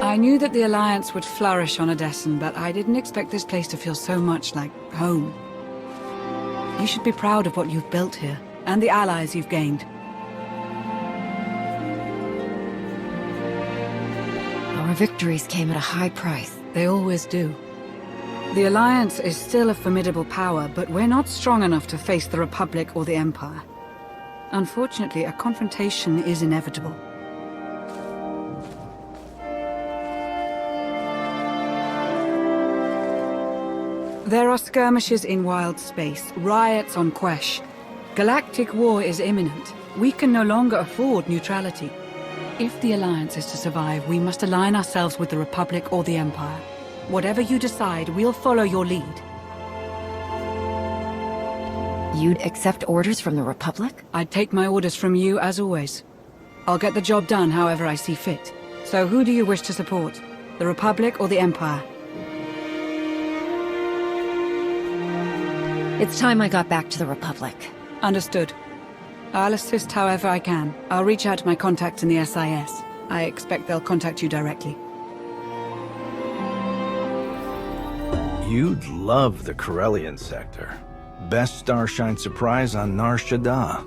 I knew that the Alliance would flourish on Odessen, but I didn't expect this place to feel so much like home. You should be proud of what you've built here, and the allies you've gained. Our victories came at a high price. They always do. The Alliance is still a formidable power, but we're not strong enough to face the Republic or the Empire. Unfortunately, a confrontation is inevitable. There are skirmishes in wild space, riots on Quesh. Galactic war is imminent. We can no longer afford neutrality. If the Alliance is to survive, we must align ourselves with the Republic or the Empire. Whatever you decide, we'll follow your lead. You'd accept orders from the Republic? I'd take my orders from you, as always. I'll get the job done however I see fit. So who do you wish to support? The Republic or the Empire? It's time I got back to the Republic. Understood. I'll assist however I can. I'll reach out to my contacts in the SIS. I expect they'll contact you directly. You'd love the Corellian sector. Best Starshine surprise on Nar Shaddaa.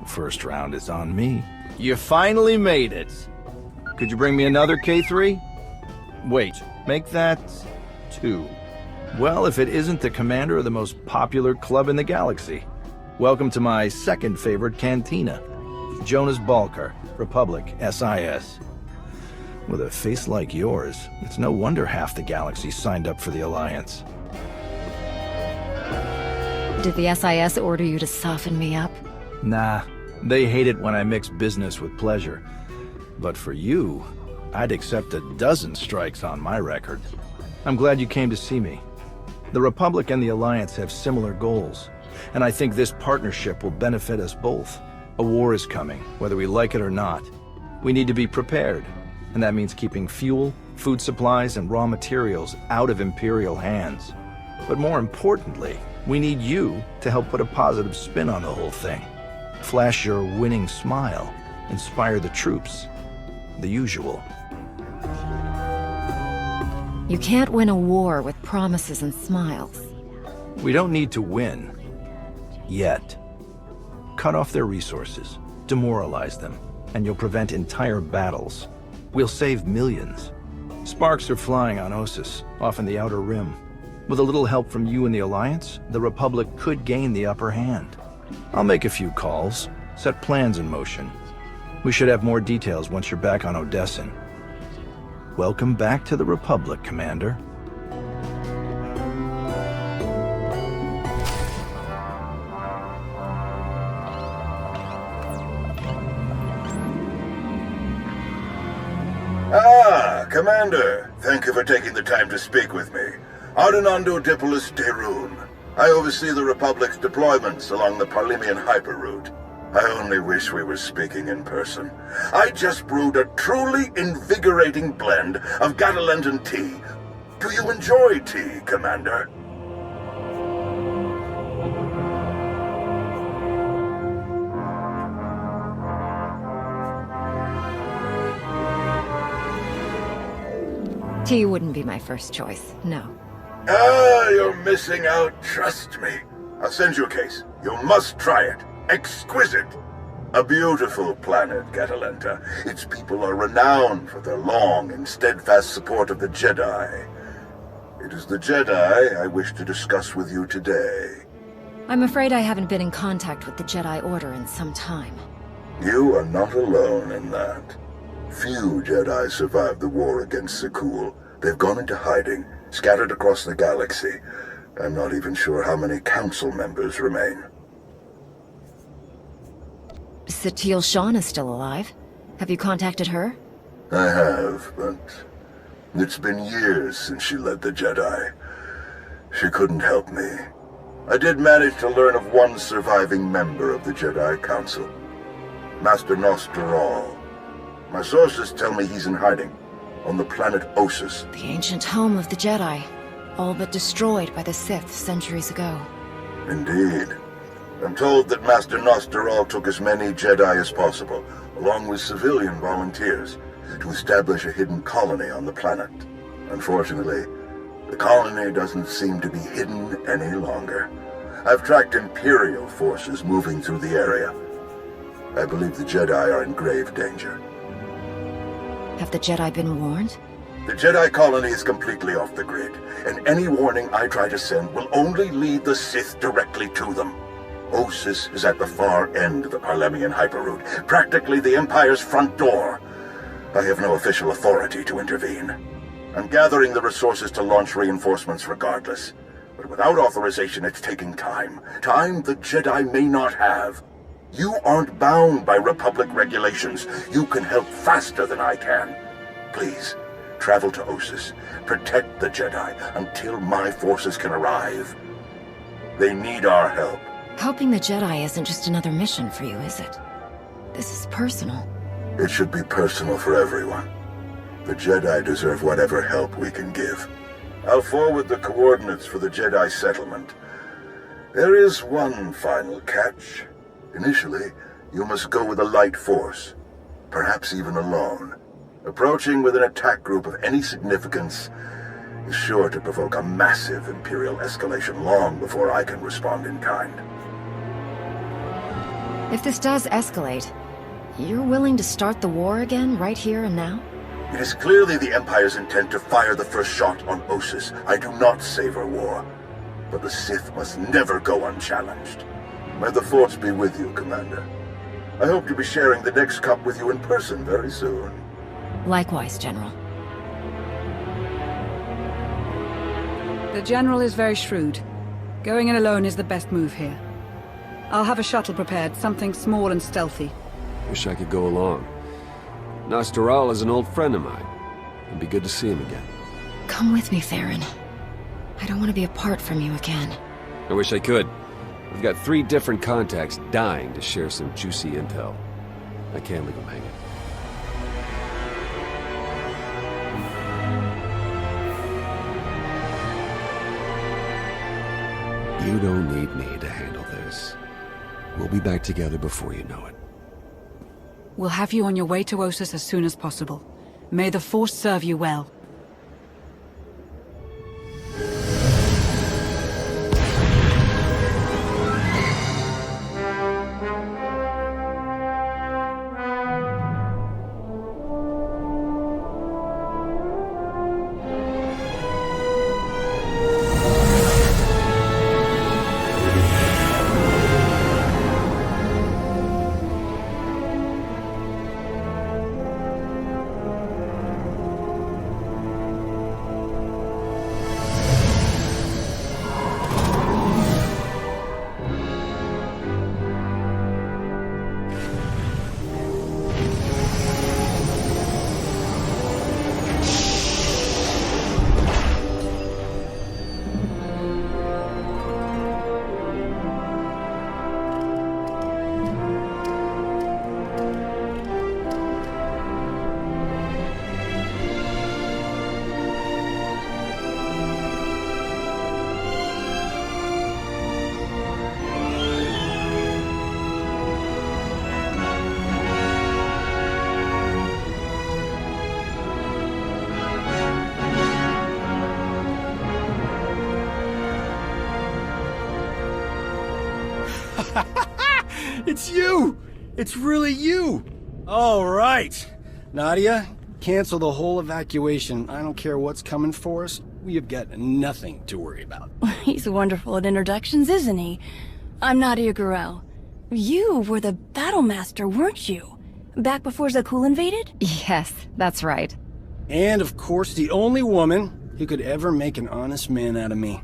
First round is on me. You finally made it. Could you bring me another K3? Wait, make that 2. Well, if it isn't the commander of the most popular club in the galaxy. Welcome to my second favorite cantina. Jonas Balker, Republic, SIS. With a face like yours, it's no wonder half the galaxy signed up for the Alliance. Did the SIS order you to soften me up? Nah, they hate it when I mix business with pleasure. But for you, I'd accept a dozen strikes on my record. I'm glad you came to see me. The Republic and the Alliance have similar goals, and I think this partnership will benefit us both. A war is coming, whether we like it or not. We need to be prepared, and that means keeping fuel, food supplies, and raw materials out of Imperial hands. But more importantly, we need you to help put a positive spin on the whole thing. Flash your winning smile, inspire the troops. The usual. You can't win a war with promises and smiles. We don't need to win. Yet. Cut off their resources, demoralize them, and you'll prevent entire battles. We'll save millions. Sparks are flying on Ossus, off in the Outer Rim. With a little help from you and the Alliance, the Republic could gain the upper hand. I'll make a few calls, set plans in motion. We should have more details once you're back on Odessen. Welcome back to the Republic, Commander. Ah, Commander. Thank you for taking the time to speak with me. Ardinando Dipolis Daeruun. I oversee the Republic's deployments along the Parlemian hyperroute. I only wish we were speaking in person. I just brewed a truly invigorating blend of Gatalentan tea. Do you enjoy tea, Commander? Tea wouldn't be my first choice, no. Ah, you're missing out, trust me. I'll send you a case. You must try it. Exquisite. A beautiful planet, Catalenta. Its people are renowned for their long and steadfast support of the Jedi. It is the Jedi I wish to discuss with you today. I'm afraid I haven't been in contact with the Jedi Order in some time. You are not alone in that. Few Jedi survived the war against Sekul. They've gone into hiding, scattered across the galaxy. I'm not even sure how many council members remain. Satil Shan is still alive. Have you contacted her? I have, but it's been years since she led the Jedi. She couldn't help me. I did manage to learn of one surviving member of the Jedi Council, Master Gnost-Dural. My sources tell me he's in hiding, on the planet Ossus. The ancient home of the Jedi, all but destroyed by the Sith centuries ago. Indeed. I'm told that Master Gnost-Dural took as many Jedi as possible, along with civilian volunteers. to establish a hidden colony on the planet. Unfortunately, the colony doesn't seem to be hidden any longer. I've tracked Imperial forces moving through the area. I believe the Jedi are in grave danger. Have the Jedi been warned? The Jedi colony is completely off the grid, and any warning I try to send will only lead the Sith directly to them. Ossus is at the far end of the Parlemian hyperroute, practically the Empire's front door. I have no official authority to intervene. I'm gathering the resources to launch reinforcements regardless. But without authorization, it's taking time. Time the Jedi may not have. You aren't bound by Republic regulations. You can help faster than I can. Please, travel to Ossus. Protect the Jedi until my forces can arrive. They need our help. Helping the Jedi isn't just another mission for you, is it? This is personal. It should be personal for everyone. The Jedi deserve whatever help we can give. I'll forward the coordinates for the Jedi settlement. There is one final catch. Initially, you must go with a light force, perhaps even alone. Approaching with an attack group of any significance is sure to provoke a massive Imperial escalation long before I can respond in kind. If this does escalate, you're willing to start the war again right here and now? It is clearly the Empire's intent to fire the first shot on Ossus. I do not savor war, but the Sith must never go unchallenged. May the Force be with you, Commander. I hope to be sharing the next cup with you in person very soon. Likewise, General. The General is very shrewd. Going in alone is the best move here. I'll have a shuttle prepared, something small and stealthy. Wish I could go along. Gnost-Dural is an old friend of mine. It'd be good to see him again. Come with me, Theron. I don't want to be apart from you again. I wish I could. I've got 3 different contacts dying to share some juicy intel. I can't leave them hanging. You don't need me to handle this. We'll be back together before you know it. We'll have you on your way to Ossus as soon as possible. May the Force serve you well. It's you! It's really you! All right. Nadia, cancel the whole evacuation. I don't care what's coming for us. We have got nothing to worry about. He's wonderful at introductions, isn't he? I'm Nadia Gurel. You were the Battle Master, weren't you? Back before Zakul invaded? Yes, that's right. And of course, the only woman who could ever make an honest man out of me.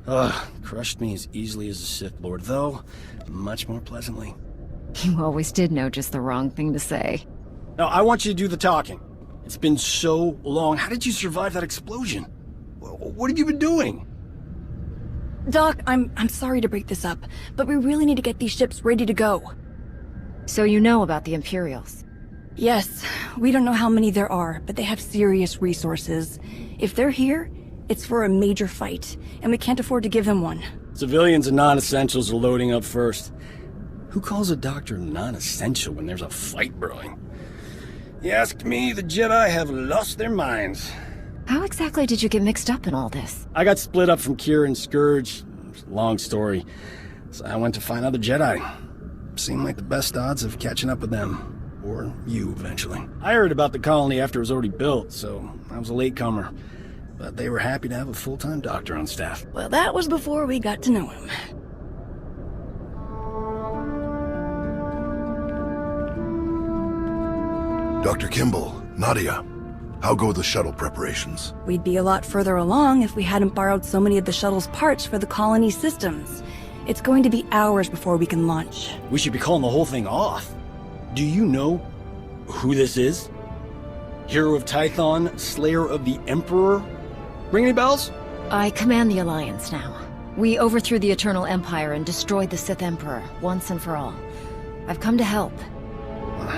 Ugh, crushed me as easily as a Sith Lord, though much more pleasantly. You always did know just the wrong thing to say. Now, I want you to do the talking. It's been so long. How did you survive that explosion? What have you been doing? Doc, I'm sorry to break this up, but we really need to get these ships ready to go. So you know about the Imperials? Yes, we don't know how many there are, but they have serious resources. If they're here, it's for a major fight, and we can't afford to give them one. Civilians and non-essentials are loading up first. Who calls a doctor non-essential when there's a fight brewing? You ask me, the Jedi have lost their minds. How exactly did you get mixed up in all this? I got split up from Kira and Scourge. It's a long story. So I went to find other Jedi. Seemed like the best odds of catching up with them. Or you, eventually. I heard about the colony after it was already built, so I was a latecomer. But they were happy to have a full-time doctor on staff. Well, that was before we got to know him. Dr. Kimball, Nadia, how go the shuttle preparations? We'd be a lot further along if we hadn't borrowed so many of the shuttle's parts for the colony systems. It's going to be hours before we can launch. We should be calling the whole thing off. Do you know who this is? Hero of Tython, Slayer of the Emperor? Ring any bells? I command the Alliance now. We overthrew the Eternal Empire and destroyed the Sith Emperor, once and for all. I've come to help.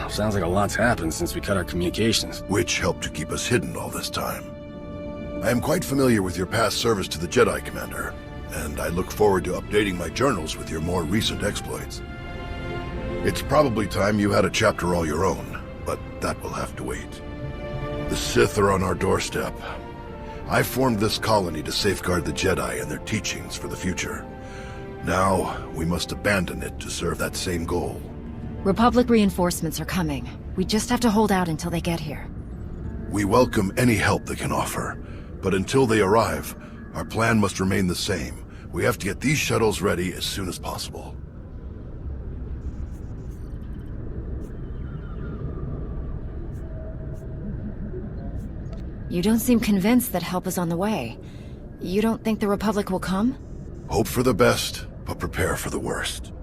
Sounds like a lot's happened since we cut our communications. Which helped to keep us hidden all this time. I am quite familiar with your past service to the Jedi, Commander, and I look forward to updating my journals with your more recent exploits. It's probably time you had a chapter all your own, but that will have to wait. The Sith are on our doorstep. I formed this colony to safeguard the Jedi and their teachings for the future. Now, we must abandon it to serve that same goal. Republic reinforcements are coming. We just have to hold out until they get here. We welcome any help they can offer, but until they arrive, our plan must remain the same. We have to get these shuttles ready as soon as possible. You don't seem convinced that help is on the way. You don't think the Republic will come? Hope for the best, but prepare for the worst.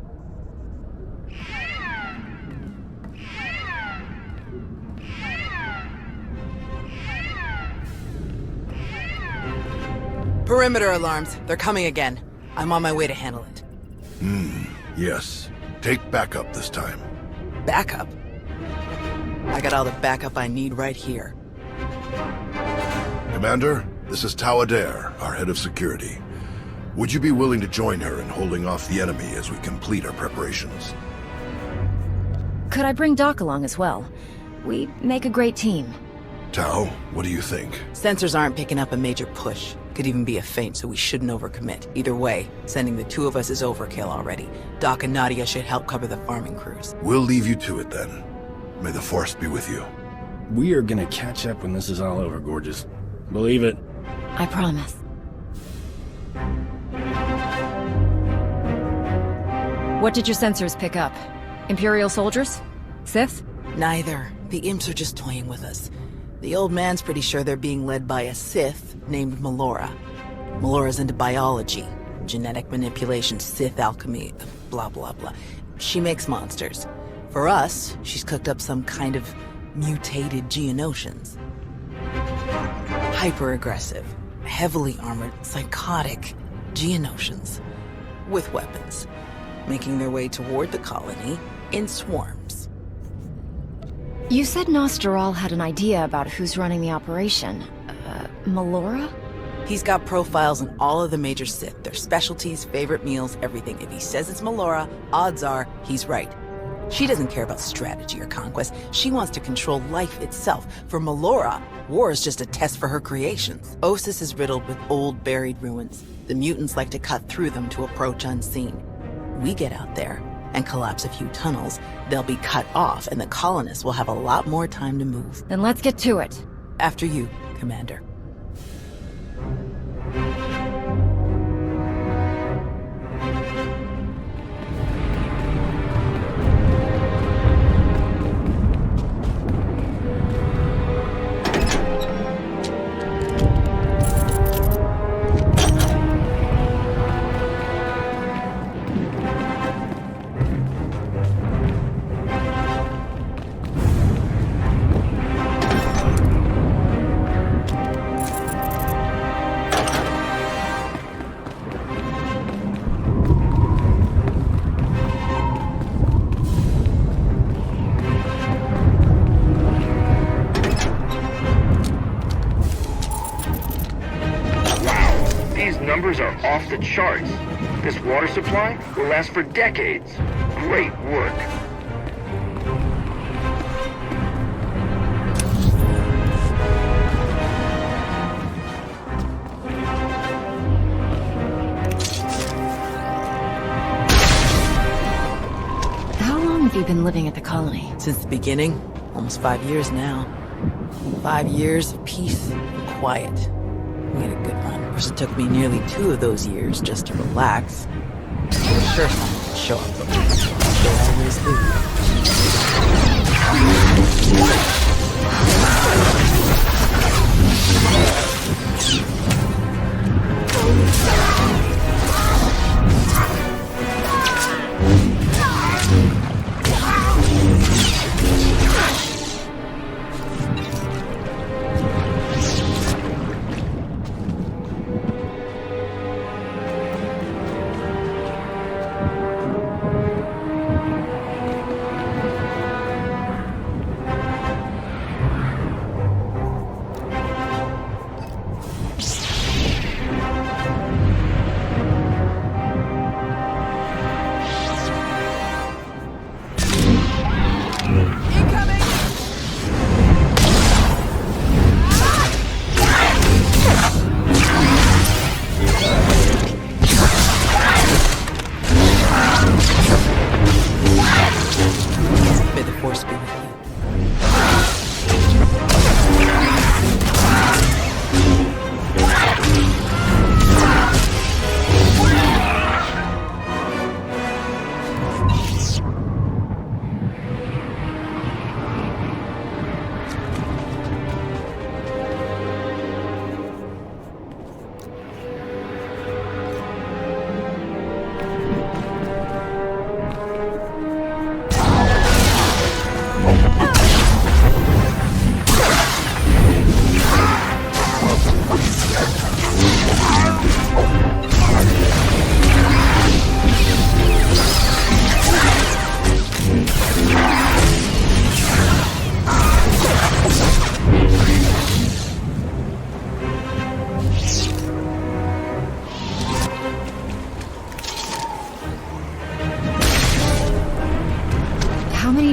Perimeter alarms. They're coming again. I'm on my way to handle it. Yes. Take backup this time. Backup? I got all the backup I need right here. Commander, this is Tau Idair, our head of security. Would you be willing to join her in holding off the enemy as we complete our preparations? Could I bring Doc along as well? We make a great team. Tau, what do you think? Sensors aren't picking up a major push. Could even be a feint, so we shouldn't overcommit. Either way, sending the two of us is overkill already. Doc and Nadia should help cover the farming crews. We'll leave you to it then. May the Force be with you. We are gonna catch up when this is all over, gorgeous. Believe it. I promise. What did your sensors pick up? Imperial soldiers? Sith? Neither. The imps are just toying with us. The old man's pretty sure they're being led by a Sith named Melora. Melora's into biology, genetic manipulation, Sith alchemy, blah blah blah. She makes monsters. For us, she's cooked up some kind of mutated Geonosians. Hyper-aggressive, heavily armored, psychotic Geonosians. With weapons. Making their way toward the colony in swarms. You said Gnost-Dural had an idea about who's running the operation. Melora? He's got profiles on all of the major Sith, their specialties, favorite meals, everything. If he says it's Melora, odds are he's right. She doesn't care about strategy or conquest. She wants to control life itself. For Melora, war is just a test for her creations. Ossus is riddled with old, buried ruins. The mutants like to cut through them to approach unseen. We get out there and collapse a few tunnels, they'll be cut off, and the colonists will have a lot more time to move. Then let's get to it. After you, Commander. Numbers are off the charts. This water supply will last for decades. Great work. long have you been living at the colony? Since the beginning, almost 5 years now. 5 years of peace and quiet. We had a good run. Of course, it took me nearly 2 of those years just to relax. Sure, something would show up, but they always do.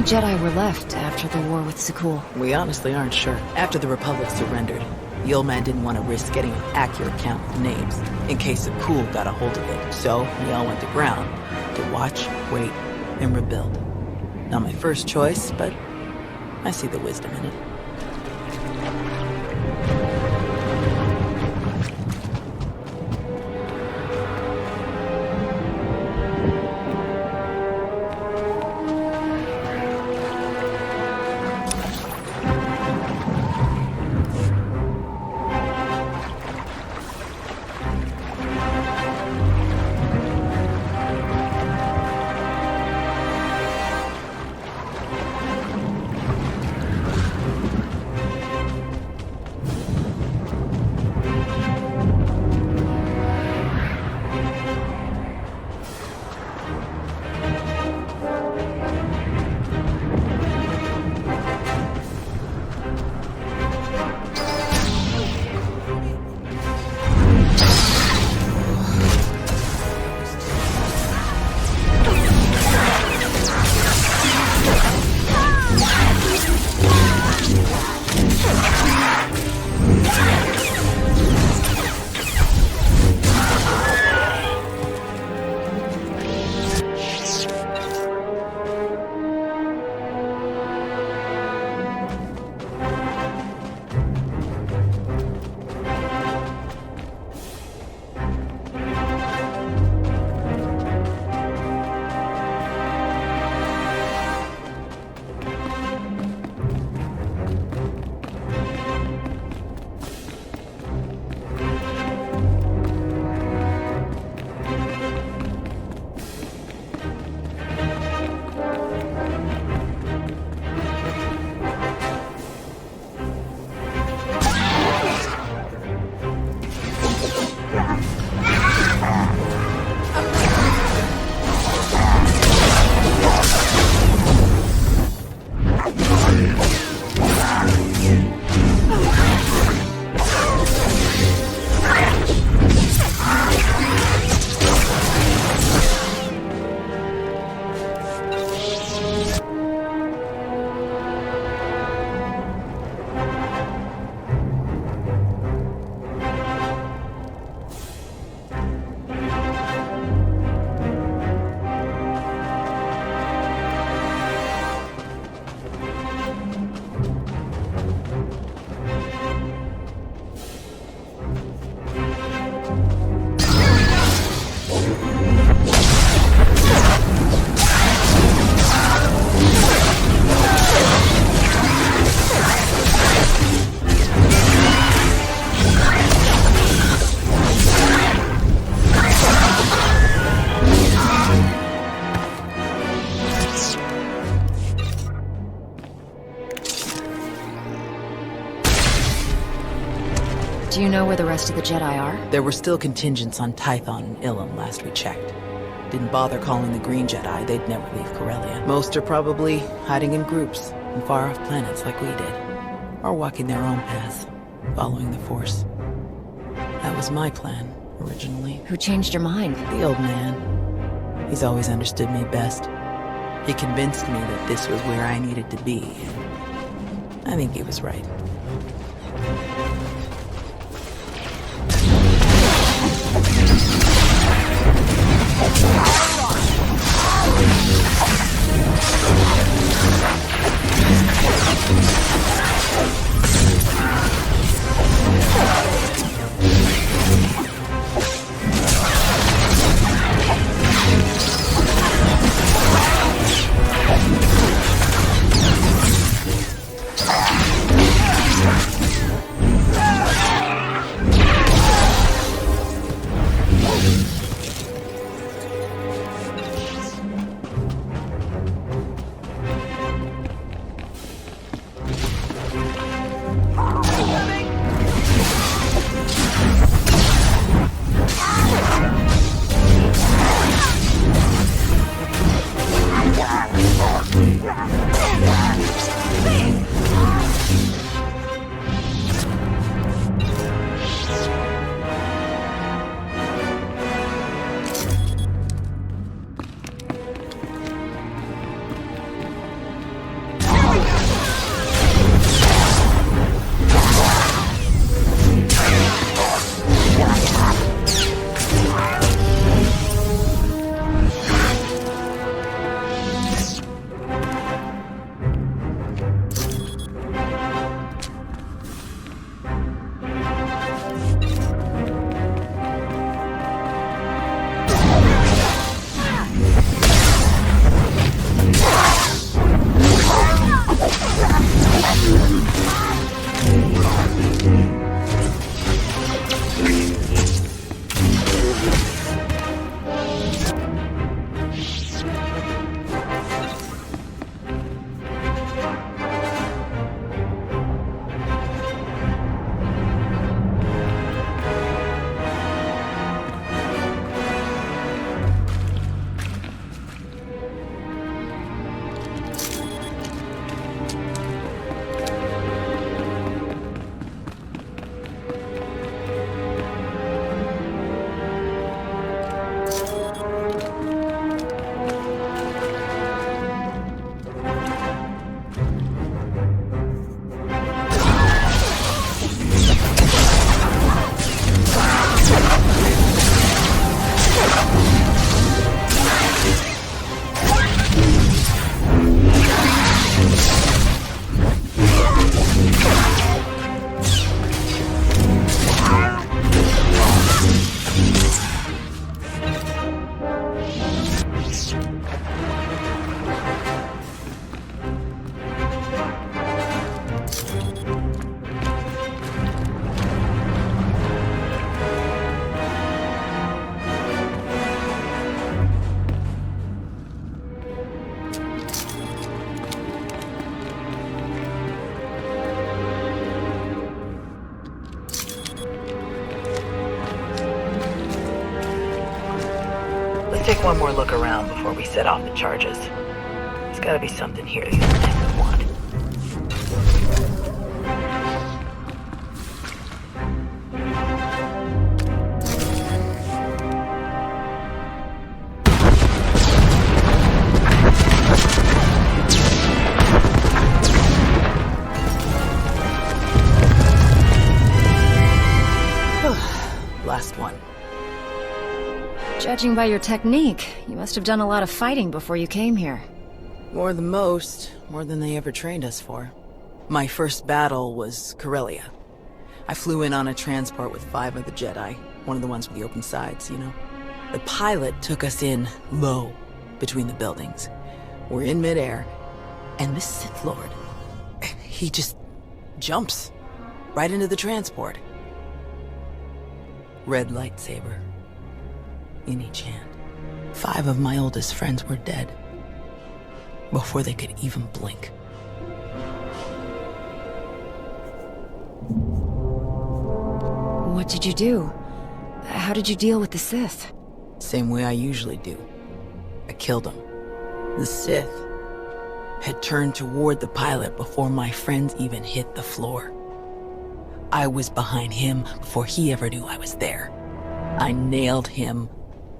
Jedi were left after the war with Sekul? We honestly aren't sure. After the Republic surrendered, the old man didn't want to risk getting an accurate count of names, in case Sekul got a hold of it. So, we all went to ground, to watch, wait, and rebuild. Not my first choice, but I see the wisdom in it. Do you know where the rest of the Jedi are? There were still contingents on Tython and Ilum last we checked. Didn't bother calling the Green Jedi, they'd never leave Corellia. Most are probably hiding in groups in far-off planets like we did. Or walking their own path, following the Force. That was my plan, originally. Who changed your mind? The old man. He's always understood me best. He convinced me that this was where I needed to be. I think he was right. Take one more look around before we set off the charges. There's gotta be something here the other man would want. Last one. Judging by your technique, you must have done a lot of fighting before you came here. More than most, more than they ever trained us for. My first battle was Corellia. I flew in on a transport with 5 of the Jedi, one of the ones with the open sides, you know. The pilot took us in low, between the buildings. We're in midair, and this Sith Lord, he just jumps right into the transport. Red lightsaber in each hand. 5 of my oldest friends were dead before they could even blink. What did you do? How did you deal with the Sith? Same way I usually do. I killed him. The Sith had turned toward the pilot before my friends even hit the floor. I was behind him before he ever knew I was there. I nailed him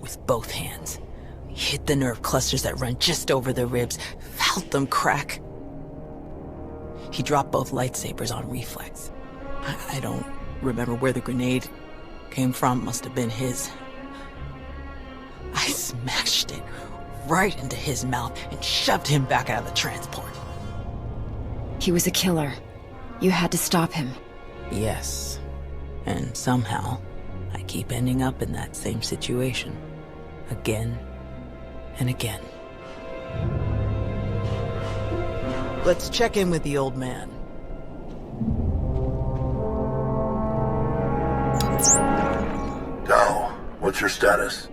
with both hands. Hit the nerve clusters that run just over the ribs, felt them crack. He dropped both lightsabers on reflex. I don't remember where the grenade came from, must have been his. I smashed it right into his mouth and shoved him back out of the transport. He was a killer. You had to stop him. Yes. And somehow, I keep ending up in that same situation. Again and again. Let's check in with the old man. Tau, what's your status?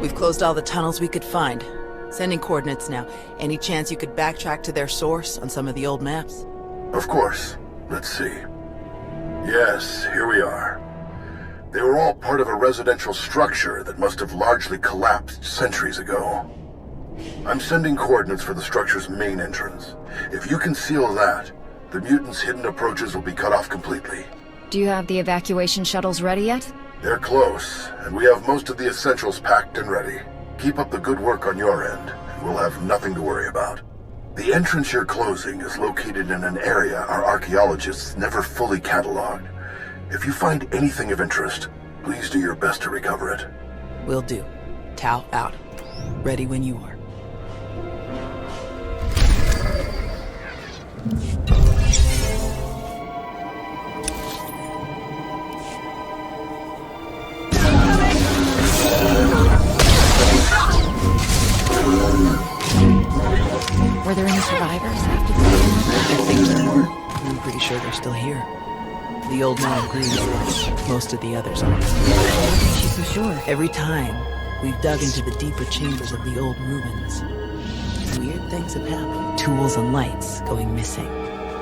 We've closed all the tunnels we could find. Sending coordinates now. Any chance you could backtrack to their source on some of the old maps? Of course. Let's see. Yes, here we are. They were all part of a residential structure that must have largely collapsed centuries ago. I'm sending coordinates for the structure's main entrance. If you can seal that, the mutants' hidden approaches will be cut off completely. Do you have the evacuation shuttles ready yet? They're close, and we have most of the essentials packed and ready. Keep up the good work on your end, and we'll have nothing to worry about. The entrance you're closing is located in an area our archaeologists never fully cataloged. If you find anything of interest, please do your best to recover it. Will do. Tau out. Ready when you are. Were there any survivors after the I think there were. I'm pretty sure they're still here. The old man agrees that most of the others aren't. What makes you so sure? Every time we've dug into the deeper chambers of the old ruins, weird things have happened. Tools and lights going missing.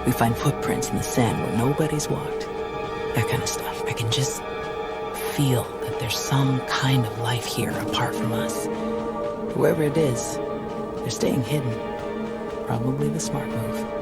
We find footprints in the sand where nobody's walked. That kind of stuff. I can just feel that there's some kind of life here apart from us. Whoever it is, they're staying hidden. Probably the smart move.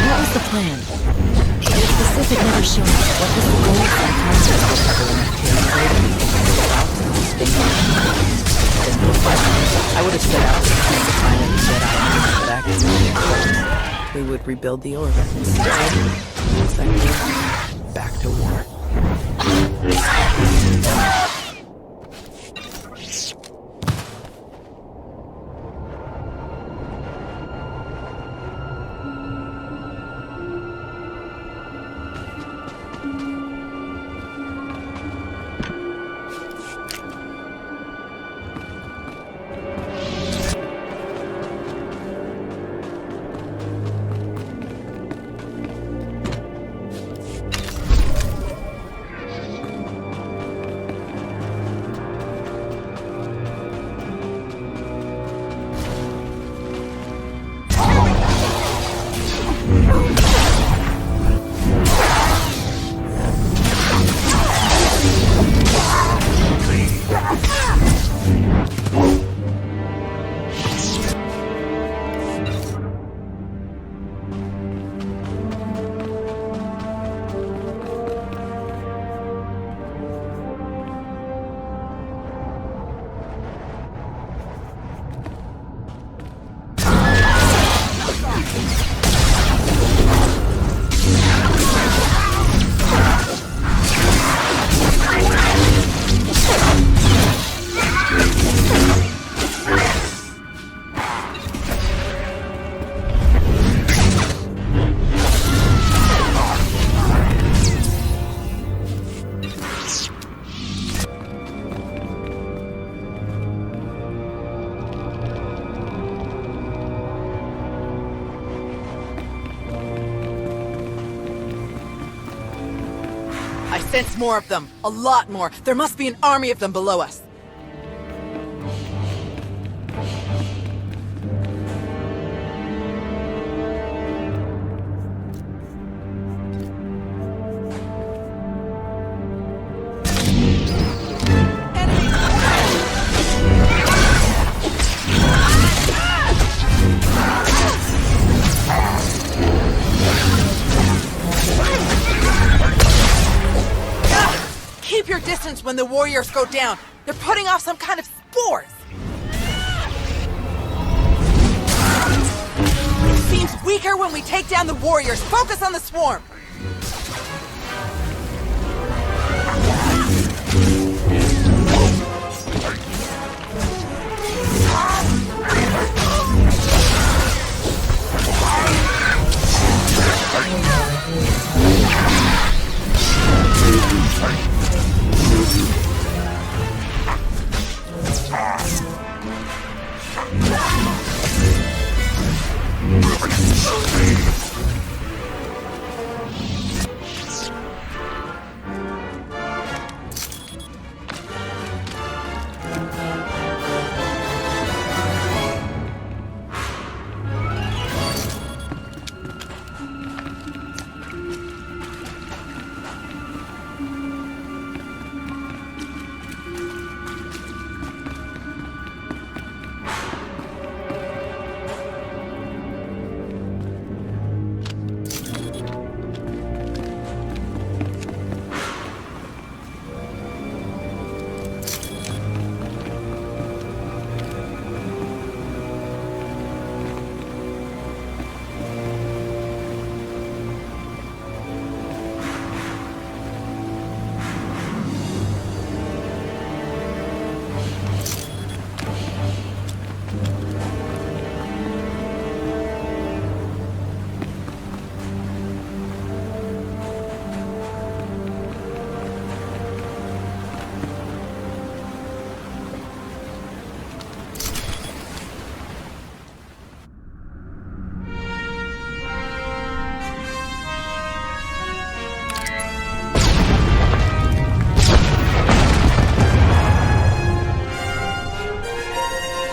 What was the plan? The Sith had never shown us what was the goal of that I would have set out to find any Jedi that we would rebuild the orbit. Instead, back to war. I sense more of them. A lot more. There must be an army of them below us. Keep your distance when the warriors go down. They're putting off some kind of spores. It seems weaker when we take down the warriors. Focus on the swarm.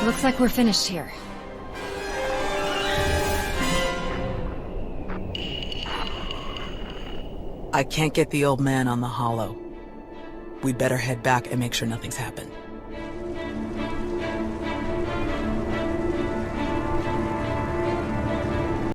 Looks like we're finished here. I can't get the old man on the holo. We'd better head back and make sure nothing's happened.